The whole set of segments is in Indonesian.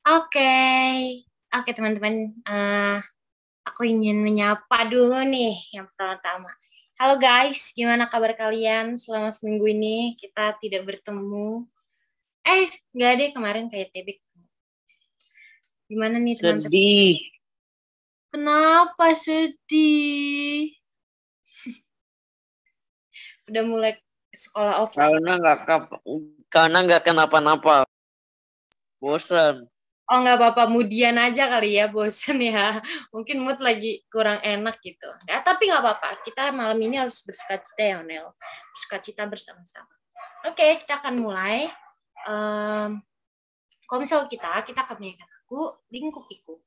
Oke, oke teman-teman. Aku ingin menyapa dulu nih yang pertama. Halo guys, gimana kabar kalian selama seminggu ini? Kita tidak bertemu. Nggak deh kemarin kayak TB ketemu. Gimana nih teman-teman? Sedih. Kenapa sedih? Udah mulai sekolah offline. Karena nggak kenapa-napa. Bosan. Oh nggak apa-apa, moodian aja kali ya, bosan ya. Mungkin mood lagi kurang enak gitu. Ya, tapi nggak apa-apa, kita malam ini harus bersukacita ya, Nel. Bersukacita bersama-sama. Oke, kita akan mulai. Kalau misal kita akan menyanyikan lagu Lingkup Piku.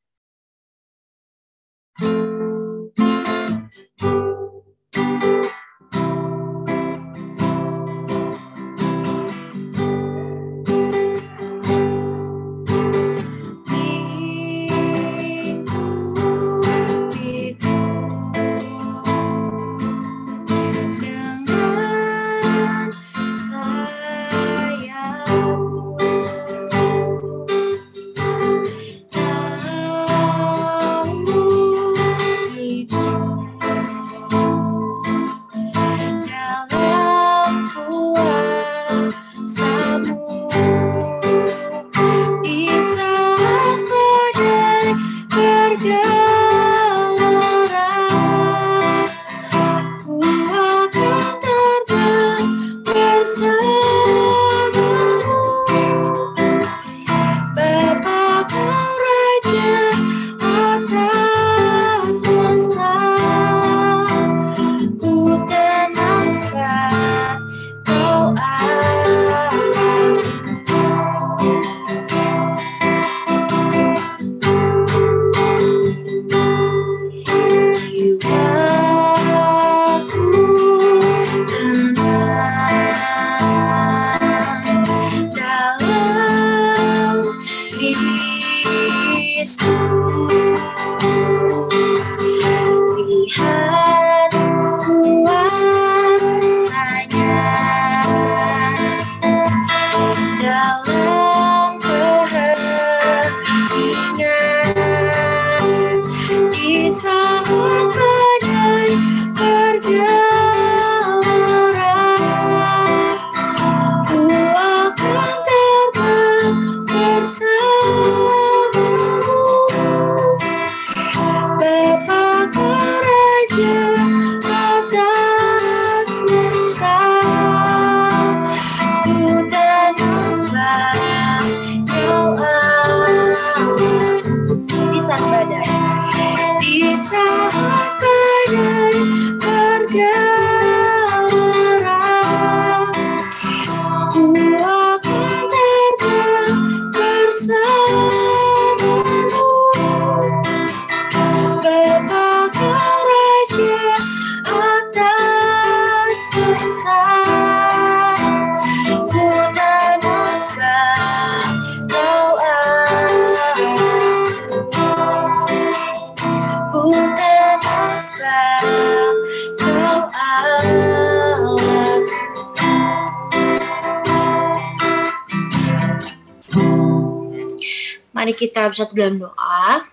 Mari kita bersatu dalam doa.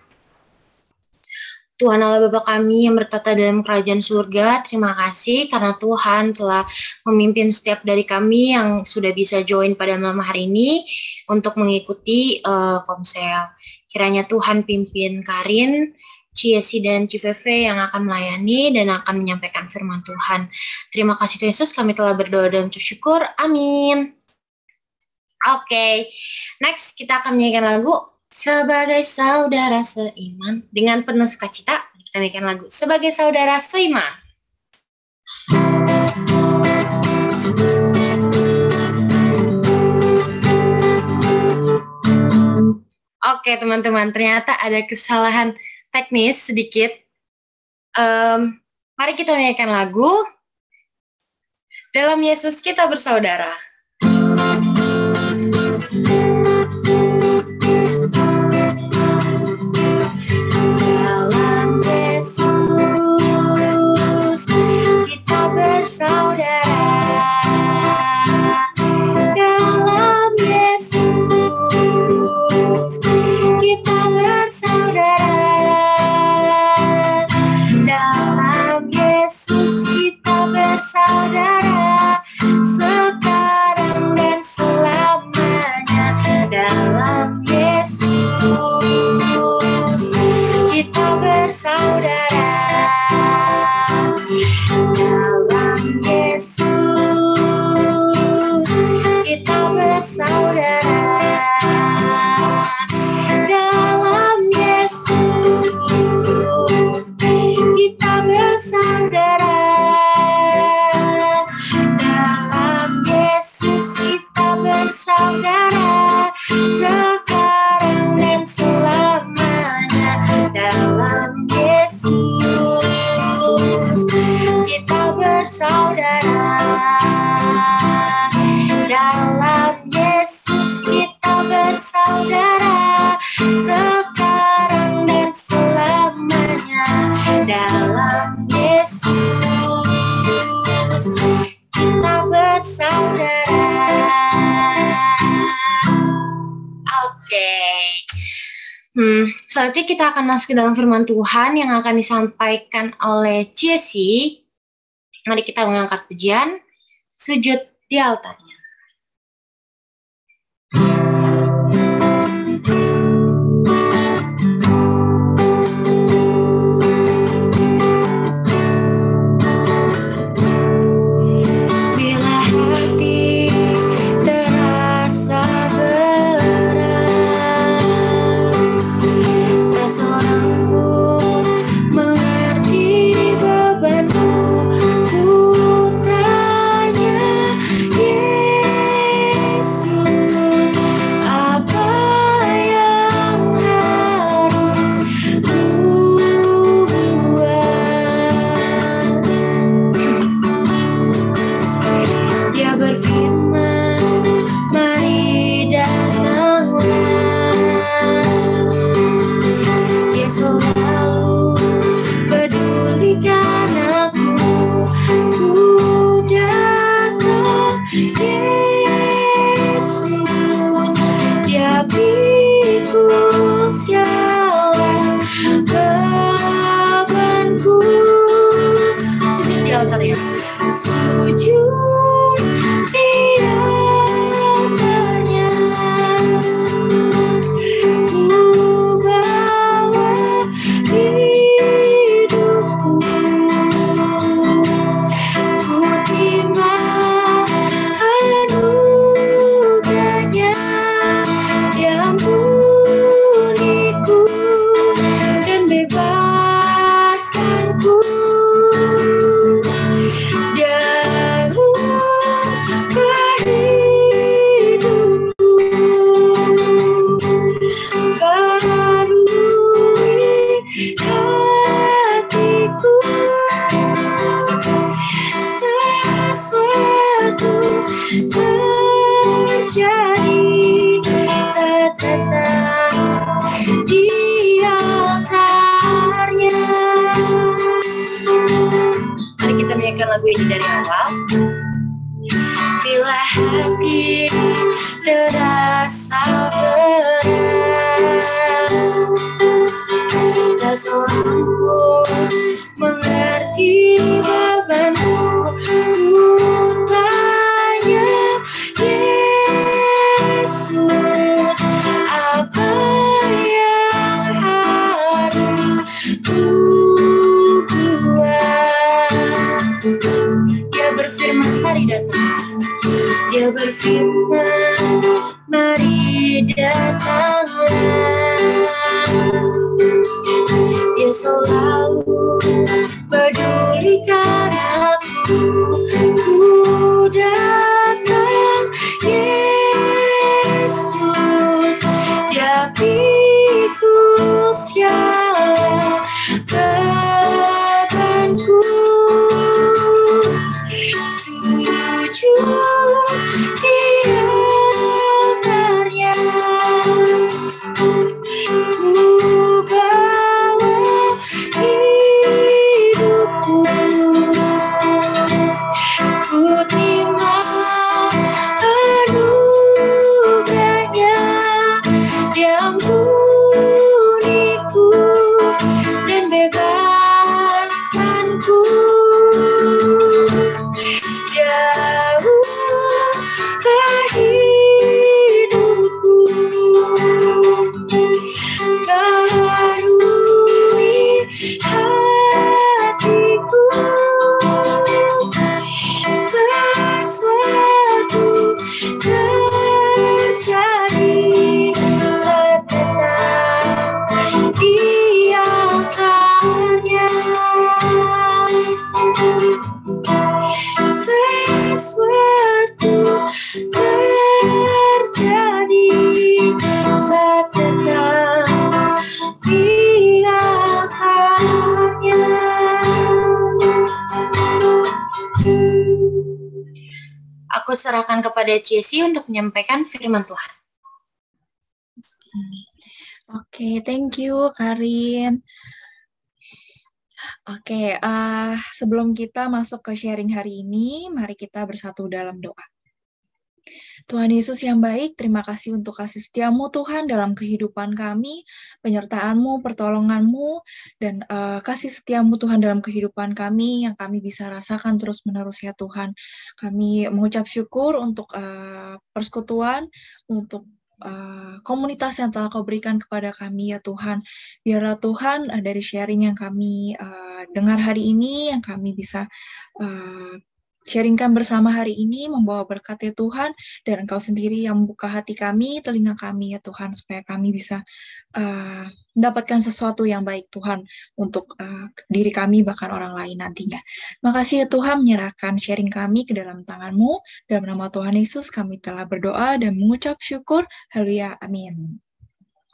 Tuhan Allah Bapa kami yang bertata dalam kerajaan surga, terima kasih karena Tuhan telah memimpin setiap dari kami yang sudah bisa join pada malam hari ini untuk mengikuti komsel. Kiranya Tuhan pimpin Karin, Ciesi dan Civeve yang akan melayani dan akan menyampaikan firman Tuhan. Terima kasih Tuhan Yesus, kami telah berdoa dan bersyukur. Amin. Oke, next kita akan menyanyikan lagu Sebagai Saudara Seiman. Dengan penuh sukacita kita nyanyikan lagu Sebagai Saudara Seiman. Oke teman-teman, ternyata ada kesalahan teknis sedikit. Mari kita menyanyikan lagu Dalam Yesus Kita Bersaudara. bersaudara sekarang dan selamanya dalam Yesus. Kita bersaudara dalam Yesus, kita bersaudara sekarang dan selamanya dalam Yesus. Kita bersaudara. Oke. Selanjutnya kita akan masuk ke dalam firman Tuhan yang akan disampaikan oleh Cici. Mari kita mengangkat pujian, sujud di altarnya. Bila hati terasa berat, tak seorang pun mengerti bebanku, ku tanya Yesus, apa yang harus ku buat? Dia berfirman, mari datanglah. Dia selalu pedulikan aku, ku datang Yesus. Dia pikul segala bebanku. Sujud di altar ya. Sujud di altarnya, ku bawa hidupku, ku terima anugerahnya, Dia ampuniku dan bebaskanku. Terjadi saat datang di altarnya. Mari kita menyanyikan lagu ini dari awal. Bila hati terasa berat, tak seorang pun mengerti bebanku, ku tanya Yesus, apa yang harus ku buat? Dia berfirman, mari datang. Dia berfirman, mari datanglah. Dia selalu pedulikan aku, ku datang Yesus. Dia pikul segala bebanku. Sujud di altarnya, ku bawa hidupku, Aku serahkan kepada Cici untuk menyampaikan firman Tuhan. Oke, thank you Karin. Oke, sebelum kita masuk ke sharing hari ini, mari kita bersatu dalam doa. Tuhan Yesus yang baik, terima kasih untuk kasih setiamu Tuhan dalam kehidupan kami, penyertaan-Mu, pertolongan-Mu, dan kasih setiamu Tuhan dalam kehidupan kami yang kami bisa rasakan terus-menerus ya Tuhan. Kami mengucap syukur untuk persekutuan, untuk komunitas yang telah Kau berikan kepada kami ya Tuhan. Biarlah Tuhan dari sharing yang kami dengar hari ini, yang kami bisa sharingkan bersama hari ini, membawa berkat ya Tuhan, dan Engkau sendiri yang membuka hati kami, telinga kami ya Tuhan, supaya kami bisa mendapatkan sesuatu yang baik Tuhan untuk diri kami, bahkan orang lain nantinya. Makasih ya Tuhan, menyerahkan sharing kami ke dalam tangan-Mu. Dalam nama Tuhan Yesus kami telah berdoa dan mengucap syukur. Haleluya, amin.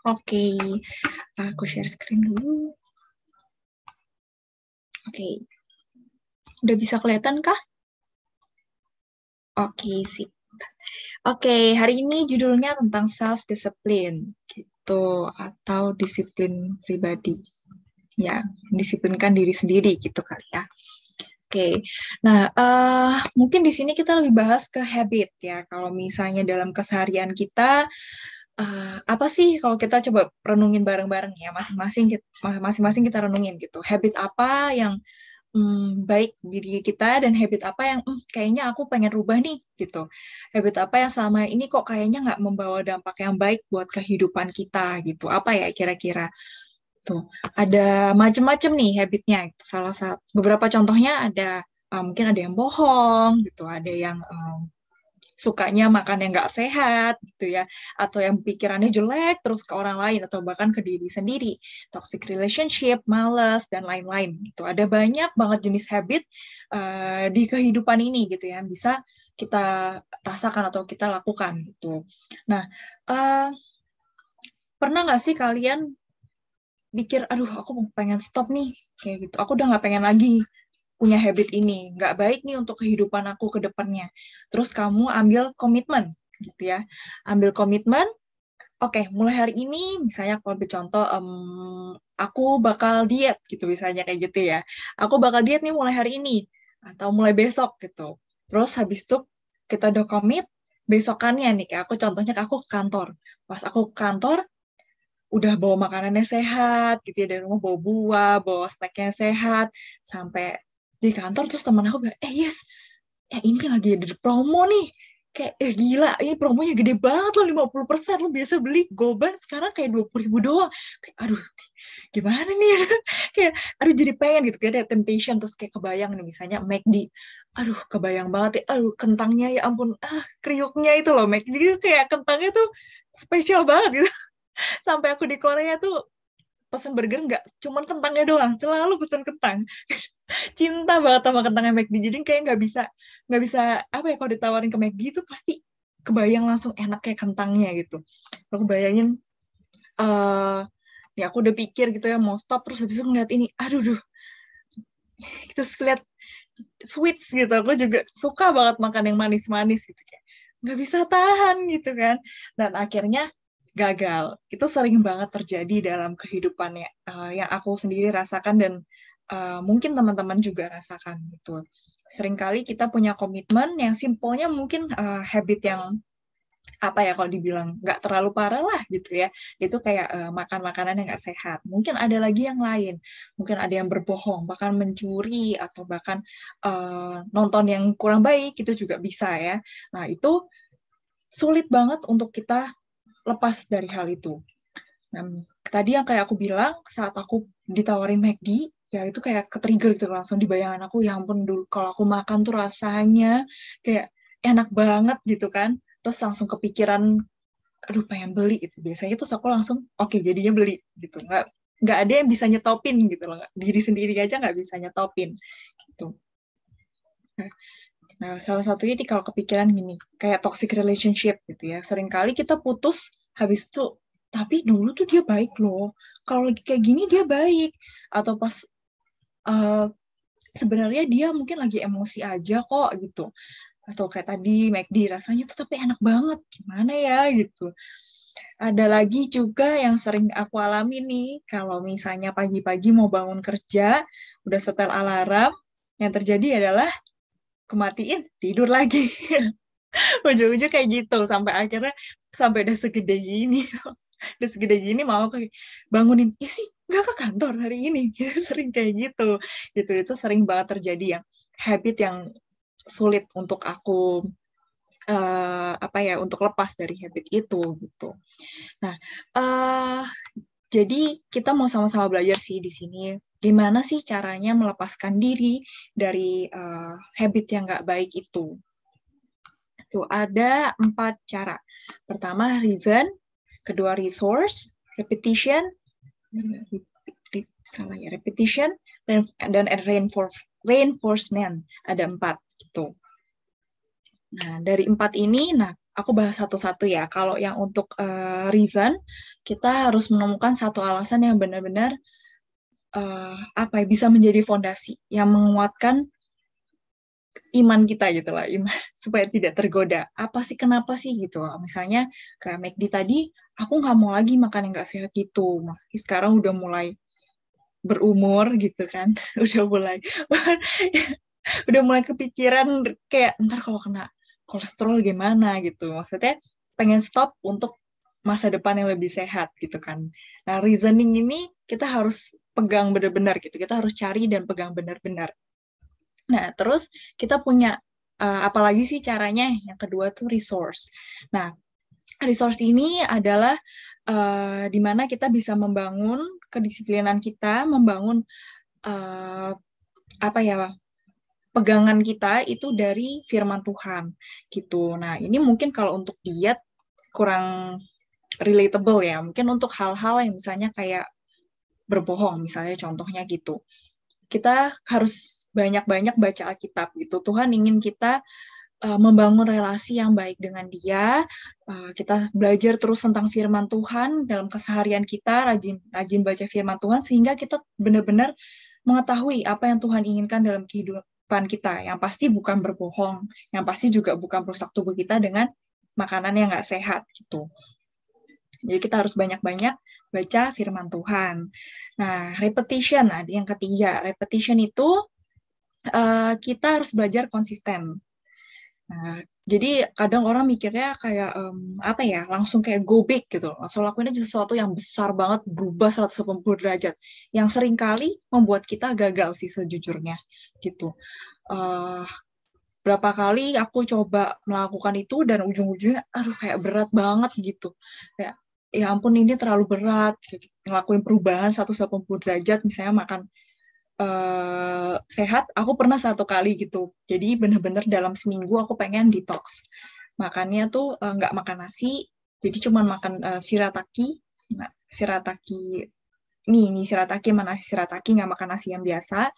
Oke, aku share screen dulu. Oke, udah bisa kelihatan kah? Oke, sip. Oke, hari ini judulnya tentang self-discipline, gitu, atau disiplin pribadi. Ya, disiplinkan diri sendiri, gitu kali ya. Oke, nah mungkin di sini kita lebih bahas ke habit ya. Kalau misalnya dalam keseharian kita, apa sih kalau kita coba renungin bareng-bareng ya, masing-masing kita renungin gitu. Habit apa yang baik di diri kita, dan habit apa yang kayaknya aku pengen rubah nih gitu. Habit apa yang selama ini kok kayaknya nggak membawa dampak yang baik buat kehidupan kita gitu. Apa ya kira-kira? Tuh, ada macam-macam nih habitnya. Salah satu beberapa contohnya ada mungkin ada yang bohong gitu, ada yang sukanya makan yang nggak sehat gitu ya, atau yang pikirannya jelek terus ke orang lain atau bahkan ke diri sendiri, toxic relationship, malas dan lain-lain gitu. Ada banyak banget jenis habit di kehidupan ini gitu ya, bisa kita rasakan atau kita lakukan gitu. Nah, pernah nggak sih kalian pikir, aduh aku pengen stop nih kayak gitu, aku udah nggak pengen lagi punya habit ini, nggak baik nih untuk kehidupan aku ke depannya. Terus kamu ambil komitmen, gitu ya. Ambil komitmen, oke, mulai hari ini, misalnya kalau contoh, aku bakal diet, gitu misalnya kayak gitu ya. Aku bakal diet nih mulai hari ini, atau mulai besok, gitu. Terus habis itu kita udah komit, besokannya nih, kayak aku contohnya aku ke kantor. Pas aku ke kantor, udah bawa makanannya sehat, gitu ya, dari rumah bawa buah, bawa snacknya sehat, sampai di kantor terus teman aku bilang, yes, ini lagi ada promo nih, kayak gila, ini promonya gede banget loh, 50%, lo biasa beli Goban sekarang kayak 20.000 doang, kayak aduh gimana nih, kayak aduh jadi pengen gitu, kayak ada temptation, terus kayak kebayang nih misalnya McD, aduh kebayang banget ya, aduh kentangnya ya ampun, kriuknya itu loh, McD itu kayak kentangnya tuh spesial banget gitu. Sampai aku di Korea tuh pesen burger nggak cuman kentangnya doang, selalu pesen kentang. Cinta banget sama kentangnya McD, jadi kayak nggak bisa apa ya, kalau ditawarin ke McD itu pasti kebayang langsung enak kayak kentangnya gitu. Aku bayangin ya aku udah pikir gitu ya mau stop, terus habis itu ngeliat ini, aduh terus lihat sweets gitu, aku juga suka banget makan yang manis-manis gitu, kayak nggak bisa tahan gitu kan, dan akhirnya gagal. Itu sering banget terjadi dalam kehidupannya yang aku sendiri rasakan, dan mungkin teman-teman juga rasakan gitu. Seringkali kita punya komitmen yang simpelnya mungkin habit yang apa ya, kalau dibilang nggak terlalu parah lah gitu ya. Itu kayak makan makanan yang nggak sehat. Mungkin ada lagi yang lain. Mungkin ada yang berbohong, bahkan mencuri, atau bahkan nonton yang kurang baik, itu juga bisa ya. Nah, itu sulit banget untuk kita lepas dari hal itu. Nah, tadi yang kayak aku bilang, saat aku ditawarin McD, ya itu kayak ke-trigger gitu, langsung di bayangan aku, ya ampun dulu kalau aku makan tuh rasanya kayak enak banget gitu kan. Terus langsung kepikiran, aduh pengen beli gitu. Biasanya terus aku langsung, oke, jadinya beli gitu. Nggak ada yang bisa nyetopin gitu loh. Diri sendiri aja nggak bisa nyetopin gitu. Nah, salah satunya kalau kepikiran gini, kayak toxic relationship gitu ya. Seringkali kita putus, habis itu, tapi dulu tuh dia baik loh. Kalau lagi kayak gini dia baik. Atau pas sebenarnya dia mungkin lagi emosi aja kok gitu. atau kayak tadi McD rasanya tuh tapi enak banget, gimana ya gitu. Ada lagi juga yang sering aku alami nih, kalau misalnya pagi-pagi mau bangun kerja, udah setel alarm, yang terjadi adalah kematiin, tidur lagi. Ujung-ujung kayak gitu, sampai akhirnya, sampai udah segede gini. Udah segede gini mau kayak bangunin, ya sih, nggak ke kantor hari ini. Sering kayak gitu. Itu sering banget terjadi yang habit yang sulit untuk aku untuk lepas dari habit itu gitu. Nah, jadi kita mau sama-sama belajar sih di sini gimana sih caranya melepaskan diri dari habit yang nggak baik itu. Tuh ada 4 cara. Pertama reason, kedua resource, repetition, dan reinforcement. Ada 4 gitu. Nah, dari 4 ini, aku bahas satu-satu ya. Kalau yang untuk reason, kita harus menemukan satu alasan yang benar-benar bisa menjadi fondasi, yang menguatkan iman kita gitu lah, iman supaya tidak tergoda. Apa sih, kenapa sih gitu? Misalnya kayak McD tadi, aku nggak mau lagi makan yang nggak sehat gitu. Sekarang udah mulai berumur gitu kan, udah mulai kepikiran kayak ntar kalau kena kolesterol gimana gitu. Maksudnya pengen stop untuk masa depan yang lebih sehat gitu kan. Nah, reasoning ini kita harus pegang benar-benar gitu. Kita harus cari dan pegang benar-benar. Nah, terus kita punya apalagi sih caranya? Yang kedua tuh resource. Nah, resource ini adalah di mana kita bisa membangun kedisiplinan kita, membangun pegangan kita itu dari firman Tuhan gitu. Nah, ini mungkin kalau untuk diet kurang relatable ya. Mungkin untuk hal-hal yang misalnya kayak berbohong, misalnya contohnya gitu. Kita harus banyak-banyak baca Alkitab gitu. Tuhan ingin kita membangun relasi yang baik dengan Dia. Kita belajar terus tentang firman Tuhan dalam keseharian kita, rajin baca firman Tuhan sehingga kita benar-benar mengetahui apa yang Tuhan inginkan dalam kehidupan kita. Yang pasti bukan berbohong, yang pasti juga bukan merusak tubuh kita dengan makanan yang nggak sehat gitu. Jadi kita harus banyak-banyak baca firman Tuhan. Nah, repetition, yang ketiga. Repetition itu kita harus belajar konsisten. Nah, jadi kadang orang mikirnya kayak langsung kayak go big gitu. Langsung lakuin aja sesuatu yang besar banget, berubah 180 derajat. Yang seringkali membuat kita gagal sih sejujurnya gitu. Berapa kali aku coba melakukan itu dan ujung-ujungnya kayak berat banget gitu. Kayak ya ampun ini terlalu berat. Ngelakuin perubahan 180 derajat misalnya makan sehat, aku pernah 1 kali gitu. Jadi bener-bener dalam seminggu aku pengen detox. Makannya tuh nggak makan nasi, jadi cuma makan shirataki. Nah, shirataki, ini shirataki sama nasi shirataki, nggak makan nasi yang biasa.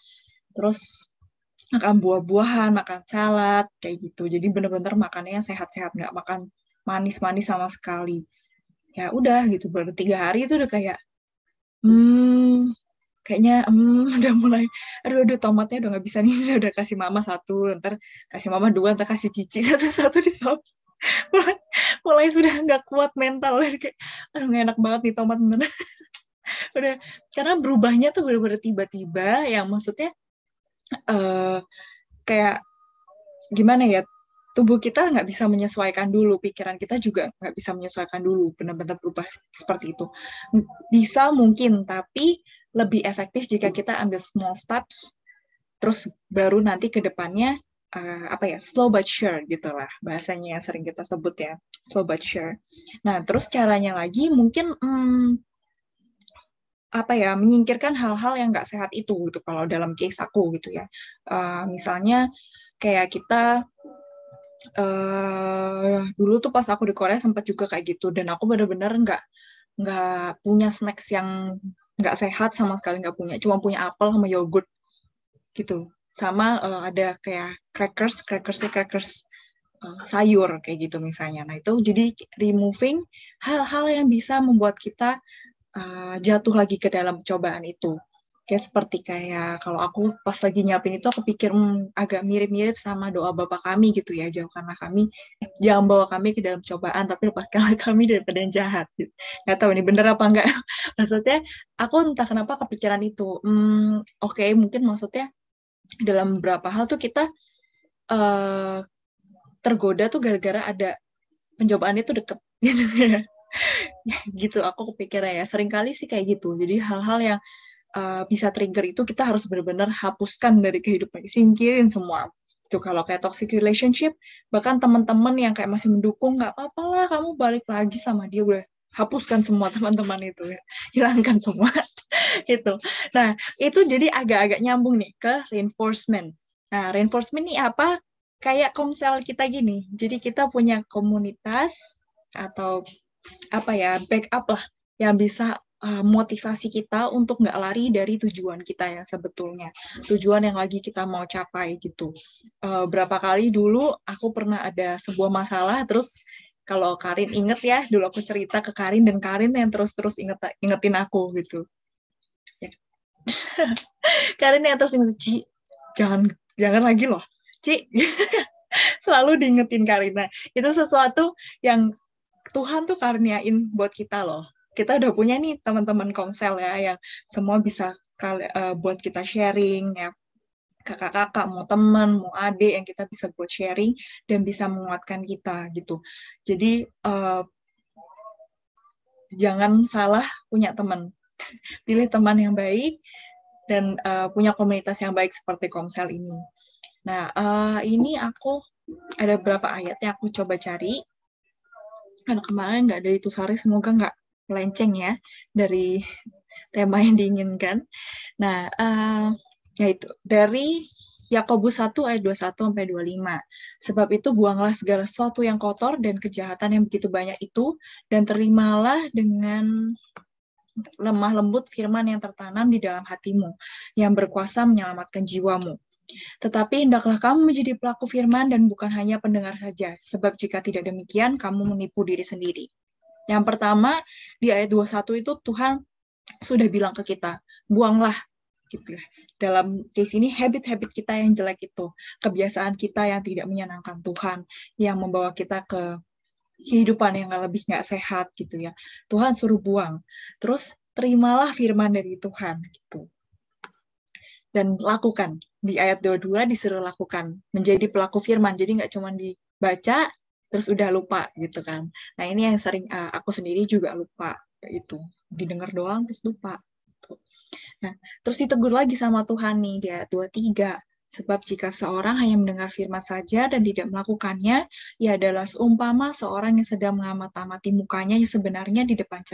Terus makan buah-buahan, makan salad, kayak gitu. Jadi bener-bener makannya yang sehat-sehat, nggak makan manis-manis sama sekali. Ya udah gitu, baru 3 hari itu udah kayak kayaknya udah mulai aduh tomatnya udah nggak bisa nih, udah kasih mama 1, ntar kasih mama 2, ntar kasih cici 1 di sop. mulai sudah nggak kuat mental kayak nggak enak banget nih tomat bener. Udah, karena berubahnya tuh bener-bener tiba-tiba, yang maksudnya kayak gimana ya, tubuh kita nggak bisa menyesuaikan dulu, pikiran kita juga nggak bisa menyesuaikan dulu, benar-benar berubah seperti itu. Bisa mungkin, tapi lebih efektif jika kita ambil small steps, terus baru nanti ke depannya slow but sure gitulah bahasanya yang sering kita sebut ya, slow but sure. Nah, terus caranya lagi mungkin menyingkirkan hal-hal yang nggak sehat itu gitu. Kalau dalam case aku gitu ya, misalnya kayak kita dulu tuh pas aku di Korea sempat juga kayak gitu, dan aku benar-benar nggak punya snacks yang nggak sehat sama sekali, nggak punya, cuma punya apel sama yogurt gitu, sama ada kayak crackers sayur kayak gitu misalnya. Nah itu jadi removing hal-hal yang bisa membuat kita jatuh lagi ke dalam cobaan itu kayak kalau aku pas lagi nyiapin itu aku pikir agak mirip-mirip sama doa Bapa kami gitu ya, jangan bawa kami ke dalam cobaan, tapi lepaskanlah kami daripada yang jahat. Gitu. Nggak tahu ini bener apa enggak. Maksudnya aku entah kenapa kepikiran itu. Oke, mungkin maksudnya dalam beberapa hal tuh kita tergoda tuh gara-gara ada pencobaannya tuh deket gitu ya. Gitu aku kepikiran ya. Seringkali sih kayak gitu. Jadi hal-hal yang bisa trigger itu kita harus benar-benar hapuskan dari kehidupan, singkirin semua. Itu kalau kayak toxic relationship, bahkan teman-teman yang kayak masih mendukung, nggak apa-apa lah kamu balik lagi sama dia, udah hapuskan semua teman-teman itu ya, hilangkan semua itu. Nah itu jadi agak-agak nyambung nih ke reinforcement. Nah reinforcement ini apa? Kayak komsel kita gini. Jadi kita punya komunitas atau apa ya, backup lah yang bisa motivasi kita untuk nggak lari dari tujuan kita yang sebetulnya, tujuan yang lagi kita mau capai gitu. Berapa kali dulu aku pernah ada sebuah masalah, terus kalau Karin inget ya, dulu aku cerita ke Karin dan Karin yang terus ingetin aku gitu. Ya. Karin yang terus ingetin, Ci, jangan lagi loh, Ci. Selalu diingetin Karin. Nah, itu sesuatu yang Tuhan tuh karuniain buat kita loh. Kita udah punya nih teman-teman komsel ya, yang semua bisa buat kita sharing ya, kakak-kakak, mau teman, mau adik yang kita bisa buat sharing dan bisa menguatkan kita gitu. Jadi jangan salah punya teman. Pilih teman yang baik dan punya komunitas yang baik seperti komsel ini. Nah, ini aku ada beberapa ayat yang aku coba cari. Karena kemarin nggak ada itu Sari, semoga nggak melenceng ya dari tema yang diinginkan. Nah, yaitu dari Yakobus 1 ayat 21-25. Sebab itu buanglah segala sesuatu yang kotor dan kejahatan yang begitu banyak itu, dan terimalah dengan lemah lembut firman yang tertanam di dalam hatimu, yang berkuasa menyelamatkan jiwamu. Tetapi hendaklah kamu menjadi pelaku firman dan bukan hanya pendengar saja, sebab jika tidak demikian, kamu menipu diri sendiri. Yang pertama, di ayat 21 itu Tuhan sudah bilang ke kita, buanglah. Gitu. Dalam case ini, habit-habit kita yang jelek itu, kebiasaan kita yang tidak menyenangkan Tuhan, yang membawa kita ke kehidupan yang lebih nggak sehat gitu ya. Tuhan suruh buang. Terus terimalah firman dari Tuhan gitu. Dan lakukan. Di ayat 22 disuruh lakukan, menjadi pelaku firman. Jadi nggak cuma dibaca terus udah lupa gitu kan. Nah ini yang sering aku sendiri juga lupa, itu didengar doang terus lupa. Nah terus ditegur lagi sama Tuhan nih di ayat 23. Sebab jika seorang hanya mendengar firman saja dan tidak melakukannya, ia adalah seumpama seorang yang sedang mengamati mukanya yang sebenarnya di depan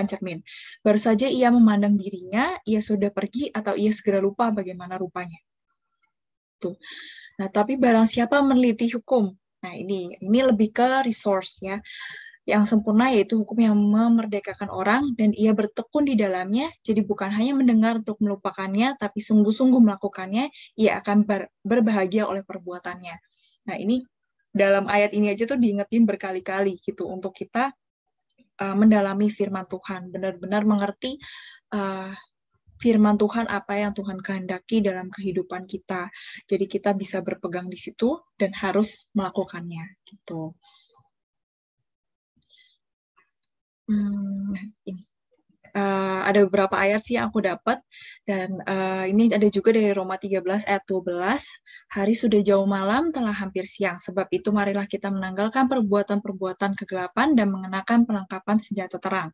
cermin. Baru saja ia memandang dirinya, ia sudah pergi atau ia segera lupa bagaimana rupanya. Tuh. Nah, tapi barang siapa meneliti hukum, nah ini lebih ke resource ya. Yang sempurna yaitu hukum yang memerdekakan orang dan ia bertekun di dalamnya, jadi bukan hanya mendengar untuk melupakannya, tapi sungguh-sungguh melakukannya, ia akan berbahagia oleh perbuatannya. Nah, ini dalam ayat ini aja tuh diingetin berkali-kali gitu untuk kita mendalami firman Tuhan, benar-benar mengerti firman Tuhan, apa yang Tuhan kehendaki dalam kehidupan kita. Jadi kita bisa berpegang di situ dan harus melakukannya gitu. Ini ada beberapa ayat sih yang aku dapat, dan ini ada juga dari Roma 13 ayat 12. Hari sudah jauh malam, telah hampir siang, sebab itu marilah kita menanggalkan perbuatan-perbuatan kegelapan dan mengenakan perlengkapan senjata terang.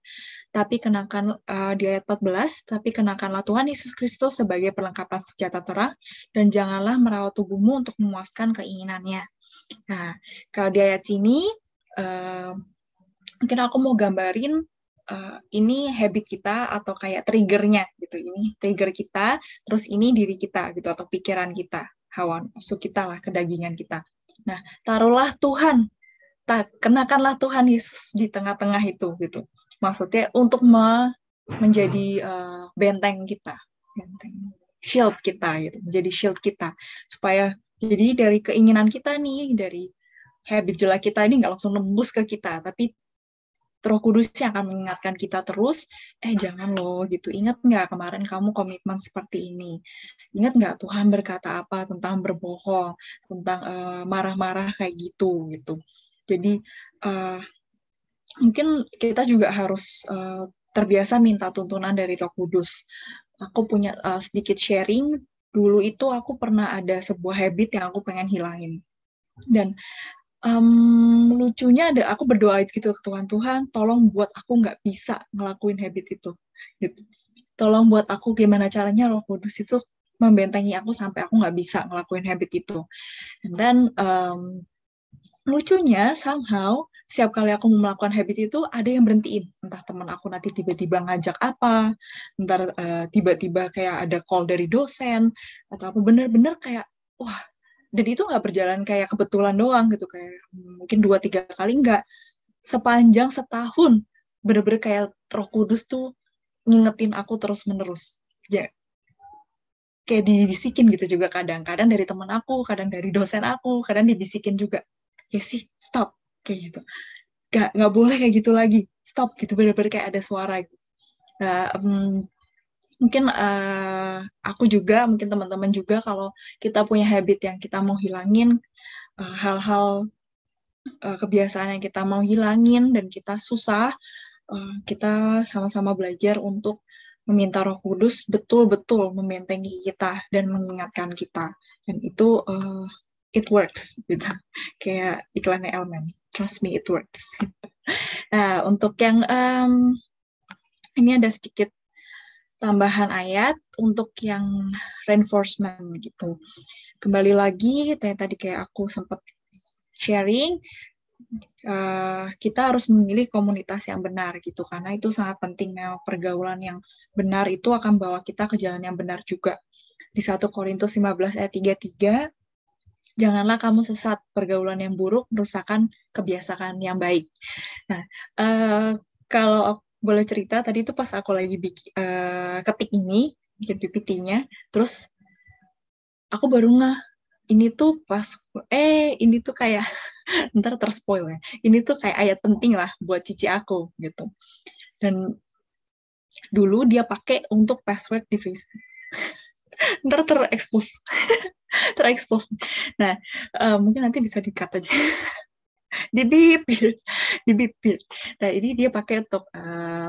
Tapi kenakan di ayat 14, tapi kenakanlah Tuhan Yesus Kristus sebagai perlengkapan senjata terang, dan janganlah merawat tubuhmu untuk memuaskan keinginannya. Nah, kalau di ayat sini mungkin aku mau gambarin ini habit kita atau kayak triggernya gitu. Ini trigger kita, terus ini diri kita gitu, atau pikiran kita, hawa nafsu kita lah, kedagingan kita. Nah, taruhlah Tuhan, kenakanlah Tuhan Yesus di tengah-tengah itu gitu. Maksudnya untuk menjadi benteng kita, shield kita gitu, menjadi shield kita, supaya jadi dari keinginan kita nih, dari habit jelek kita ini nggak langsung nembus ke kita, tapi Roh Kudus yang akan mengingatkan kita terus, jangan loh gitu, ingat nggak kemarin kamu komitmen seperti ini, ingat nggak Tuhan berkata apa tentang berbohong, tentang marah-marah kayak gitu. Jadi mungkin kita juga harus terbiasa minta tuntunan dari Roh Kudus. Aku punya sedikit sharing, dulu itu aku pernah ada sebuah habit yang aku pengen hilangin. Dan lucunya aku berdoa gitu ke Tuhan, tolong buat aku nggak bisa ngelakuin habit itu. Gitu. Tolong buat aku gimana caranya Roh Kudus itu membentengi aku sampai aku nggak bisa ngelakuin habit itu. Dan lucunya somehow setiap kali aku melakukan habit itu ada yang berhentiin. Entah teman aku nanti tiba-tiba ngajak apa, ntar tiba-tiba kayak ada call dari dosen, atau apa bener-bener kayak, wah, dan itu nggak berjalan kayak kebetulan doang gitu, kayak mungkin 2-3 kali nggak. Sepanjang setahun, bener-bener kayak Roh Kudus tuh ngingetin aku terus-menerus. Ya, kayak dibisikin gitu juga kadang-kadang dari teman aku, kadang dari dosen aku, kadang dibisikin juga. Ya sih, stop, kayak gitu. Nggak boleh kayak gitu lagi, stop gitu, bener-bener kayak ada suara gitu. Nah, mungkin aku juga, mungkin teman-teman juga, kalau kita punya habit yang kita mau hilangin, hal-hal kebiasaan yang kita mau hilangin dan kita susah, kita sama-sama belajar untuk meminta Roh Kudus betul-betul membentengi kita dan mengingatkan kita. Dan itu it works gitu. Kayak iklannya Elmen, trust me it works. Nah, untuk yang ini ada sedikit tambahan ayat untuk yang reinforcement gitu. Kembali lagi, tadi kayak aku sempat sharing, kita harus memilih komunitas yang benar gitu, karena itu sangat penting. Memang pergaulan yang benar itu akan bawa kita ke jalan yang benar juga. Di 1 Korintus 15 ayat 33, janganlah kamu sesat, pergaulan yang buruk merusakkan kebiasaan yang baik. Nah, kalau boleh cerita, tadi itu pas aku lagi ketik ini, bikin PPT-nya, terus aku baru ini tuh pas, ini tuh kayak, ntar terspoil ya, ini tuh kayak ayat penting lah buat cici aku, gitu. Dan dulu dia pakai untuk password di Facebook. Ntar terekspos. Nah, mungkin nanti bisa di-cut aja. dibipit. Nah, ini dia pakai untuk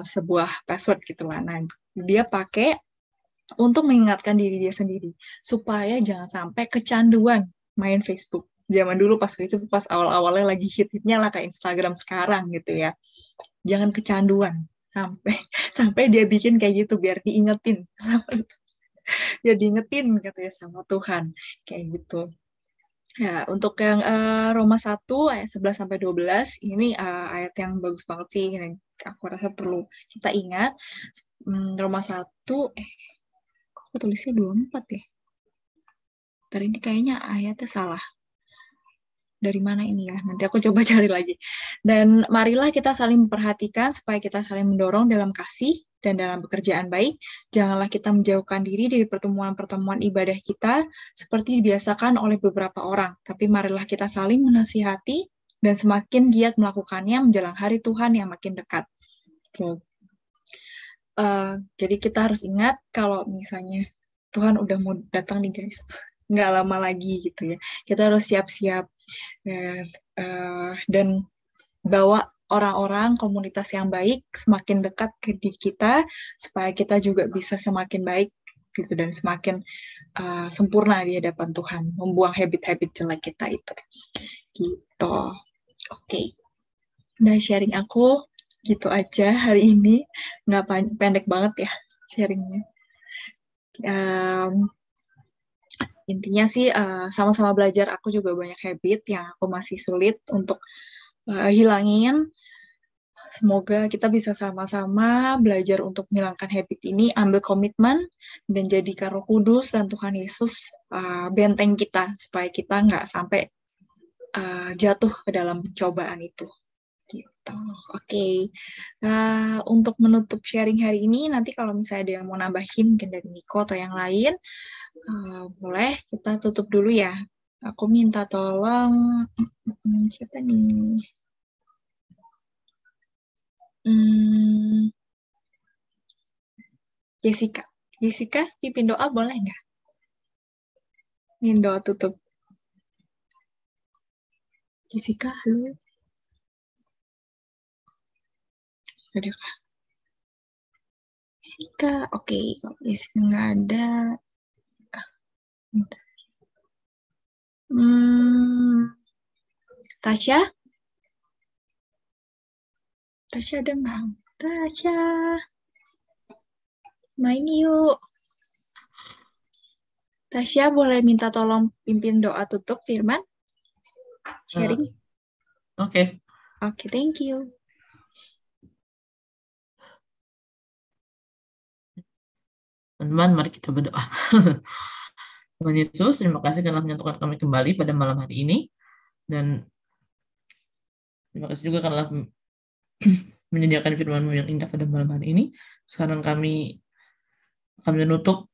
sebuah password gitu lah. Nah, dia pakai untuk mengingatkan diri dia sendiri supaya jangan sampai kecanduan main Facebook. Zaman dulu pas Facebook pas awal-awalnya lagi hit-hitnya lah kayak Instagram sekarang gitu ya. Jangan kecanduan sampai dia bikin kayak gitu biar diingetin. Ya diingetin katanya sama Tuhan kayak gitu. Ya, untuk yang Roma 1 ayat 11 sampai 12 ini ayat yang bagus banget sih, yang aku rasa perlu kita ingat. Roma 1 aku tulisnya 24 ya. Ntar ini kayaknya ayatnya salah. Dari mana ini ya? Nanti aku coba cari lagi. Dan marilah kita saling memperhatikan supaya kita saling mendorong dalam kasih dan dalam pekerjaan baik. Janganlah kita menjauhkan diri dari pertemuan-pertemuan ibadah kita seperti dibiasakan oleh beberapa orang. Tapi marilah kita saling menasihati dan semakin giat melakukannya menjelang hari Tuhan yang makin dekat. Jadi kita harus ingat kalau misalnya Tuhan udah mau datang nih guys. Nggak lama lagi gitu ya. Kita harus siap-siap dan bawa orang-orang komunitas yang baik semakin dekat ke diri kita supaya kita juga bisa semakin baik gitu dan semakin sempurna di hadapan Tuhan, membuang habit-habit jelek kita itu. Gitu. Oke. Nah, sharing aku gitu aja hari ini. Nggak pendek banget ya sharingnya. Intinya sih sama-sama belajar. Aku juga banyak habit yang aku masih sulit untuk hilangin. Semoga kita bisa sama-sama belajar untuk menghilangkan habit ini, ambil komitmen, dan jadikan Roh Kudus dan Tuhan Yesus benteng kita, supaya kita nggak sampai jatuh ke dalam cobaan itu. Gitu. Oke. Untuk menutup sharing hari ini, nanti kalau misalnya ada yang mau nambahin mungkin dari Niko atau yang lain, boleh kita tutup dulu ya. Aku minta tolong siapa nih? Jessica, pimpin doa boleh nggak? Pimpin doa tutup. Jessica, halo. Ada kah? Jessica, oke. Kalau Jessica nggak ada. Tasya? Tasya ada nggak? Tasya. Main yuk. Tasya boleh minta tolong pimpin doa tutup, Firman? Sharing? Oke. Oke, thank you. Teman-teman, mari kita berdoa. Tuhan Yesus, terima kasih karena menyatukan kami kembali pada malam hari ini. Dan terima kasih juga karena menyediakan firman-Mu yang indah pada malam hari ini. Sekarang kami menutup.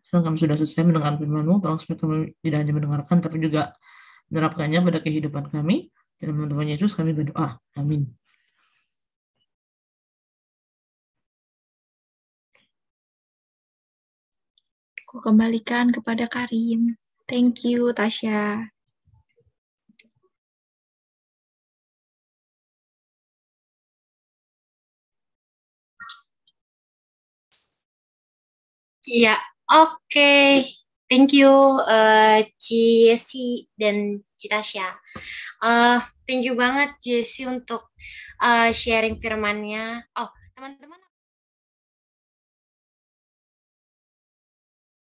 Sekarang kami sudah selesai mendengar firman-Mu. Tolong supaya kami tidak hanya mendengarkan, tapi juga menerapkannya pada kehidupan kami. Dalam nama Tuhan Yesus kami berdoa. Amin. Aku kembalikan kepada Karim. Thank you, Tasya. Iya, oke. Thank you, Jesse dan Citasya. Thank you banget, Jesse, untuk sharing firmannya. Oh, teman-teman.